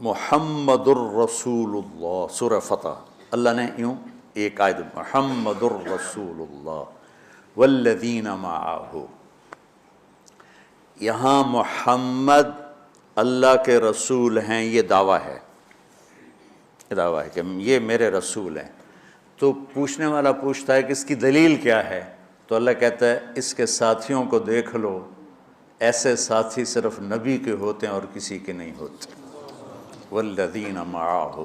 محمد الرسول اللہ، سورہ فتح، اللہ نے یوں ایک آیت محمد الرسول اللہ والذین معہ، یہاں محمد اللہ کے رسول ہیں، یہ دعویٰ ہے، کہ یہ میرے رسول ہیں۔ تو پوچھنے والا پوچھتا ہے کہ اس کی دلیل کیا ہے؟ تو اللہ کہتا ہے اس کے ساتھیوں کو دیکھ لو، ایسے ساتھی صرف نبی کے ہوتے ہیں اور کسی کے نہیں ہوتے۔ والذین معاہ،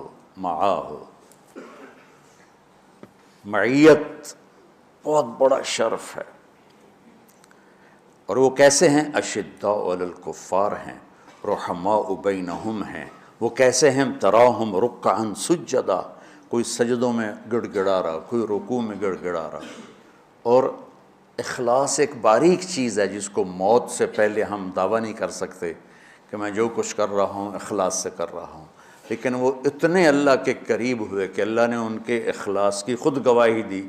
معیت بہت بڑا شرف ہے۔ اور وہ کیسے ہیں؟ اشداء علی الکفار ہیں، رحماء بینہم ہیں۔ وہ کیسے ہیں؟ تراہم رکعا سجدا، کوئی سجدوں میں گڑ گڑا رہا، کوئی رکوع میں گڑ گڑا رہا۔ اور اخلاص ایک باریک چیز ہے جس کو موت سے پہلے ہم دعویٰ نہیں کر سکتے کہ میں جو کچھ کر رہا ہوں اخلاص سے کر رہا ہوں، لیکن وہ اتنے اللہ کے قریب ہوئے کہ اللہ نے ان کے اخلاص کی خود گواہی دی،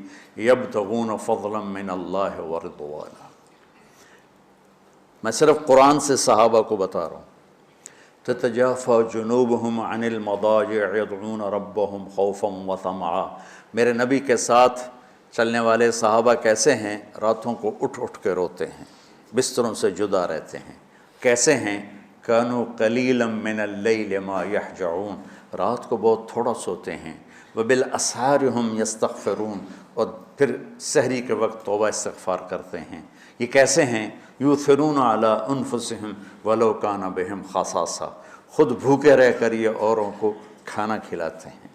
یبتغون فضلا من اللہ ورضوانا۔ میں صرف قرآن سے صحابہ کو بتا رہا ہوں۔ تتجافى جنوبهم عن المضاجع يدعون ربهم خوفا وطمعا، میرے نبی کے ساتھ چلنے والے صحابہ کیسے ہیں؟ راتوں کو اٹھ اٹھ کے روتے ہیں، بستروں سے جدا رہتے ہیں۔ کیسے ہیں؟ كانوا قليلا من الليل ما يهجعون، رات کو بہت تھوڑا سوتے ہیں۔ وبالاسحار هم يستغفرون، اور پھر سحری کے وقت توبہ استغفار کرتے ہیں۔ یہ کیسے ہیں؟ یؤثرون علی انفسهم ولو کان بهم خصاصہ، خود بھوکے رہ کر یہ اوروں کو کھانا کھلاتے ہیں۔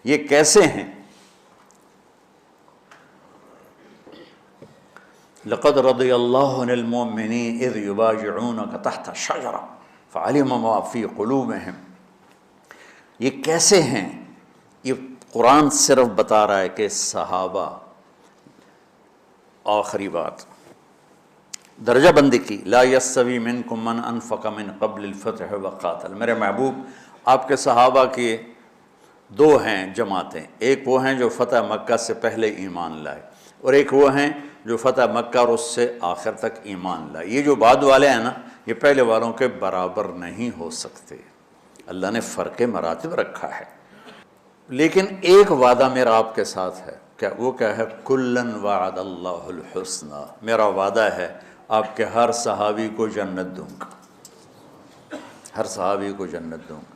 یہ کیسے ہیں؟ لقد رضی اللہ عن المؤمنین اذ یبایعونک تحت الشجرہ فعلم ما فی قلوبہم۔ یہ کیسے ہیں؟ یہ قرآن صرف بتا رہا ہے کہ صحابہ، آخری بات درجہ بندی کی، لا یستوی منکم من انفق من قبل الفتح وقاتل، میرے محبوب آپ کے صحابہ کی دو ہیں جماعتیں، ایک وہ ہیں جو فتح مکہ سے پہلے ایمان لائے، اور ایک وہ ہیں جو فتح مکہ اور اس سے آخر تک ایمان لائے۔ یہ جو بعد والے ہیں نا، یہ پہلے والوں کے برابر نہیں ہو سکتے، اللہ نے فرق مراتب رکھا ہے۔ لیکن ایک وعدہ میرا آپ کے ساتھ ہے، وہ کیا ہے؟ کلن وعد اللہ الحسنى، میرا وعدہ ہے آپ کے ہر صحابی کو جنت دوں گا، ہر صحابی کو جنت دوں گا۔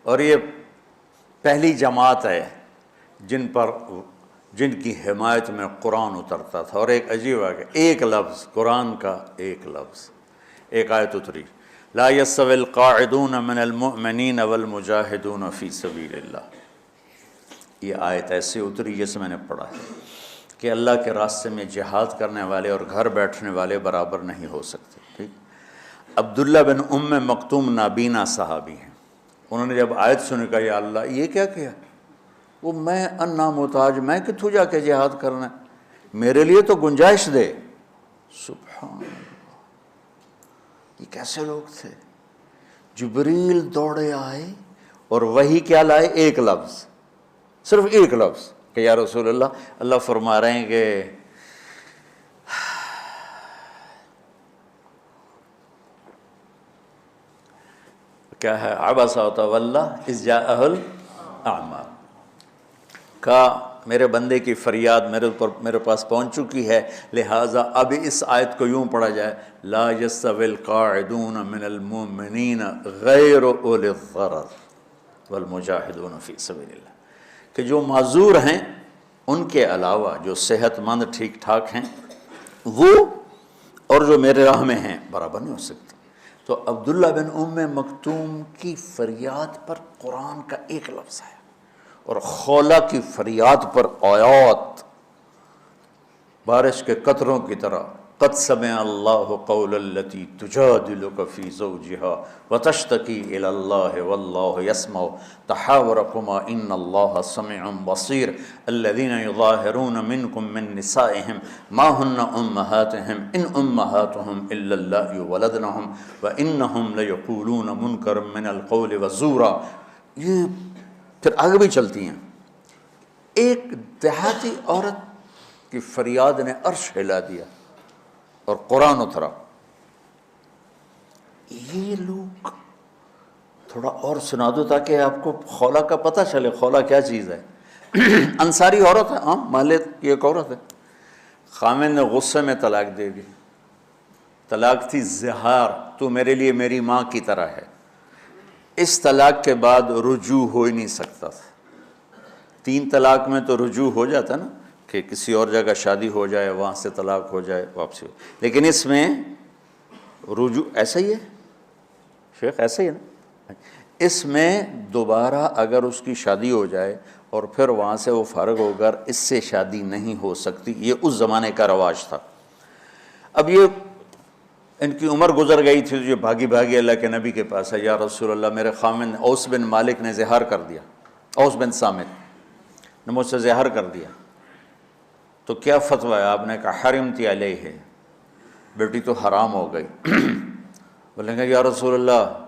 اور یہ پہلی جماعت ہے جن کی حمایت میں قرآن اترتا تھا۔ اور ایک عجیب ہے کہ ایک لفظ قرآن کا، ایک لفظ، ایک آیت اتری، لا یستوی القاعدون من المؤمنین والمجاہدون فی سبیل اللہ۔ یہ آیت ایسے اتری جیسے میں نے پڑھا ہے کہ اللہ کے راستے میں جہاد کرنے والے اور گھر بیٹھنے والے برابر نہیں ہو سکتے۔ ٹھیک، عبداللہ بن ام مکتوم نابینا صحابی ہیں، انہوں نے جب آیت سنی کہا یا اللہ یہ کیا کیا؟ وہ میں انا محتاج، میں کتھوں جا کے جہاد کرنا ہے، میرے لیے تو گنجائش دے۔ سبحان اللہ، یہ کیسے لوگ تھے؟ جبریل دوڑے آئے اور وہی کیا لائے؟ ایک لفظ، صرف ایک لفظ کہ یا رسول اللہ، اللہ فرما رہے ہیں کہ کیا ہے؟ عبس وتولی اذ جاءہ الاعمی، کہا میرے بندے کی فریاد میرے پاس پہنچ چکی ہے، لہٰذا اب اس آیت کو یوں پڑھا جائے، لا یستوی القاعدون من المؤمنین غیر اولی الضرر والمجاہدون فی سبیل اللہ، کہ جو معذور ہیں ان کے علاوہ جو صحت مند ٹھیک ٹھاک ہیں وہ، اور جو میرے راہ میں ہیں، برابر نہیں ہو سکتے۔ تو عبداللہ بن ام مکتوم کی فریاد پر قرآن کا ایک لفظ ہے، اور خولہ کی فریاد پر آیات بارش کے قطروں کی طرح، قد سمع اللہ قول التی تجادلک فی زوجها وتشتکی الی اللہ واللہ یسمع تحاورکما ان اللہ سمیع بصیر الذین یظاہرون منکم من نسائہم ما ہن امہاتہم ان امہاتہم الا اللہ ولدنہم وانہم لیقولون منکرا من القول وزورا۔ یہ پھر آگے بھی چلتی ہیں۔ ایک دیہاتی عورت کی فریاد نے عرش ہلا دیا اور قرآن اترا۔ یہ لوگ تھوڑا اور سنا دو تاکہ آپ کو خولا کا پتہ چلے، خولا کیا چیز ہے۔ انصاری عورت ہے، ہاں مالک کی ایک عورت ہے، خامن نے غصے میں طلاق دے دی، طلاق تھی زہار، تو میرے لیے میری ماں کی طرح ہے۔ اس طلاق کے بعد رجوع ہو ہی نہیں سکتا تھا۔ 3 طلاق میں تو رجوع ہو جاتا نا، کہ کسی اور جگہ شادی ہو جائے، وہاں سے طلاق ہو جائے، واپسی ہو، لیکن اس میں رجوع ایسا ہی ہے شیخ، ایسا ہی ہے نا، اس میں دوبارہ اگر اس کی شادی ہو جائے اور پھر وہاں سے وہ فارغ ہو کر اس سے شادی نہیں ہو سکتی، یہ اس زمانے کا رواج تھا۔ اب یہ ان کی عمر گزر گئی تھی، جو بھاگی بھاگی اللہ کے نبی کے پاس ہے، یا رسول اللہ میرے خامن اوس بن مالک نے زہار کر دیا، اوس بن صامت نے مجھ سے زہار کر دیا، تو کیا فتویٰ ہے؟ آپ نے کہا حرمتی علیہ، بیٹی تو حرام ہو گئی۔ بولیں گے یا رسول اللہ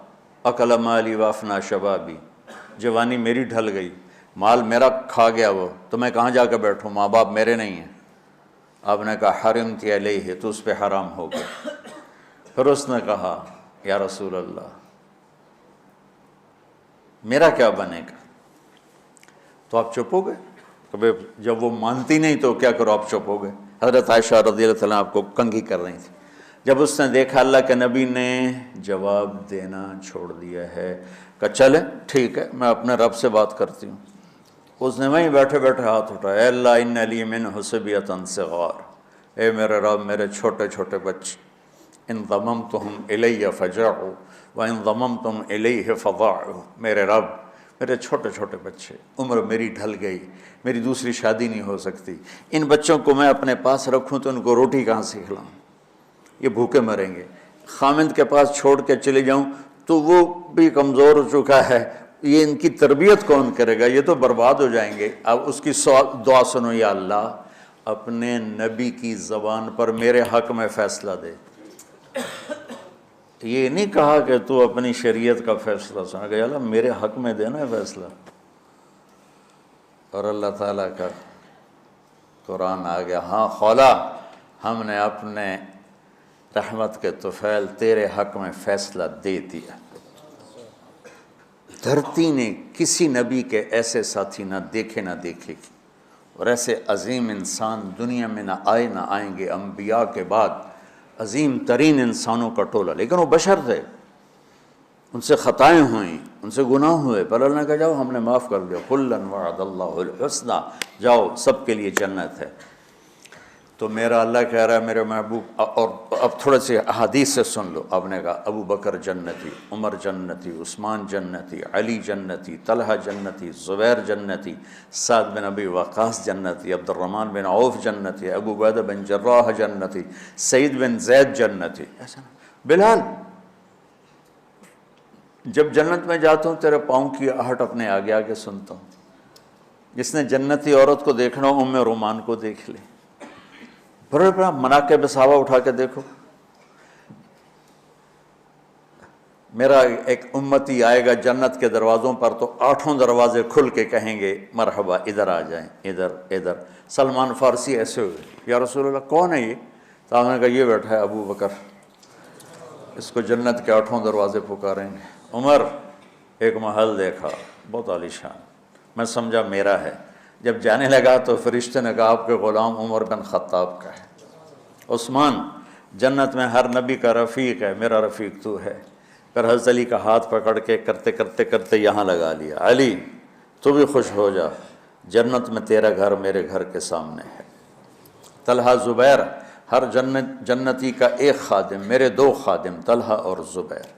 اکل مالی وافنا شبابی، جوانی میری ڈھل گئی، مال میرا کھا گیا وہ، تو میں کہاں جا کے بیٹھوں، ماں باپ میرے نہیں ہیں۔ آپ نے کہا حرمتی علیہ، تو اس پہ حرام ہو گیا۔ پھر اس نے کہا یا رسول اللہ میرا کیا بنے گا؟ تو آپ چپ ہو گئے، کہ جب وہ مانتی نہیں تو کیا کرو، آپ چپ ہو گئے۔ حضرت عائشہ رضی اللہ تعالیٰ آپ کو کنگھی کر رہی تھی۔ جب اس نے دیکھا اللہ کے نبی نے جواب دینا چھوڑ دیا ہے، کہ چلے ٹھیک ہے میں اپنے رب سے بات کرتی ہوں، اس نے وہیں بیٹھے بیٹھے ہاتھ اٹھایا، اے اللہ ان لی منہ صبیۃ صغار، اے میرے رب میرے چھوٹے چھوٹے بچے، ان ضممتہم الی فجعوا وان ضممتم الیہ فضاعوا، میرے رب میرے چھوٹے چھوٹے بچے، عمر میری ڈھل گئی، میری دوسری شادی نہیں ہو سکتی، ان بچوں کو میں اپنے پاس رکھوں تو ان کو روٹی کہاں سے کھلاؤں، یہ بھوکے مریں گے، خامند کے پاس چھوڑ کے چلے جاؤں تو وہ بھی کمزور ہو چکا ہے، یہ ان کی تربیت کون کرے گا، یہ تو برباد ہو جائیں گے۔ اب اس کی دعا سنو، یا اللہ اپنے نبی کی زبان پر میرے حق میں فیصلہ دے۔ یہ نہیں کہا کہ تو اپنی شریعت کا فیصلہ سنا، کہ اللہ میرے حق میں دینا ہے فیصلہ۔ اور اللہ تعالیٰ کا قرآن آ گیا، ہاں خولا ہم نے اپنے رحمت کے طفیل تیرے حق میں فیصلہ دے دیا۔ دھرتی نے کسی نبی کے ایسے ساتھی نہ دیکھے نہ دیکھے گی، اور ایسے عظیم انسان دنیا میں نہ آئے نہ آئیں گے، انبیاء کے بعد عظیم ترین انسانوں کا ٹولہ، لیکن وہ بشر تھے، ان سے خطائیں ہوئیں، ان سے گناہ ہوئے، پر اللہ نے کہا جاؤ ہم نے معاف کر دیا، کلا وعد اللہ الحسنی، جاؤ سب کے لیے جنت ہے۔ تو میرا اللہ کہہ رہا ہے میرے محبوب، اور اب تھوڑے سے احادیث سے سن لو۔ آپ نے کہا ابو بکر جنتی، عمر جنتی، عثمان جنتی، علی جنتی، طلحہ جنتی، زبیر جنتی، سعد بن ابی وقاص جنتی، عبد الرحمن بن عوف جنتی، ابو عبیدہ بن جراح جنتی، سعید بن زید جنتی، ایسا بلال جب جنت میں جاتا ہوں تیرے پاؤں کی آہٹ اپنے آگے آگے سنتا ہوں۔ جس نے جنتی عورت کو دیکھنا ہو ام رومان کو دیکھ لے، بڑے بڑا مناقب صحابہ اٹھا کے دیکھو۔ میرا ایک امتی آئے گا جنت کے دروازوں پر تو 8 دروازے کھل کے کہیں گے مرحبا ادھر آ جائیں، ادھر ادھر۔ سلمان فارسی ایسے ہوئے، یا رسول اللہ کون ہے یہ؟ تو آپ نے کہا یہ بیٹھا ہے ابو بکر، اس کو جنت کے 8 دروازے پکاریں گے۔ عمر ایک محل دیکھا بہت عالیشان، میں سمجھا میرا ہے، جب جانے لگا تو فرشتے نے کہا آپ کے غلام عمر بن خطاب کا ہے۔ عثمان جنت میں ہر نبی کا رفیق ہے، میرا رفیق تو ہے۔ پھر حضرت علی کا ہاتھ پکڑ کے کرتے کرتے کرتے یہاں لگا لیا، علی تو بھی خوش ہو جا، جنت میں تیرا گھر میرے گھر کے سامنے ہے۔ طلحہ زبیر، ہر جنتی کا ایک خادم، میرے 2 خادم طلحہ اور زبیر۔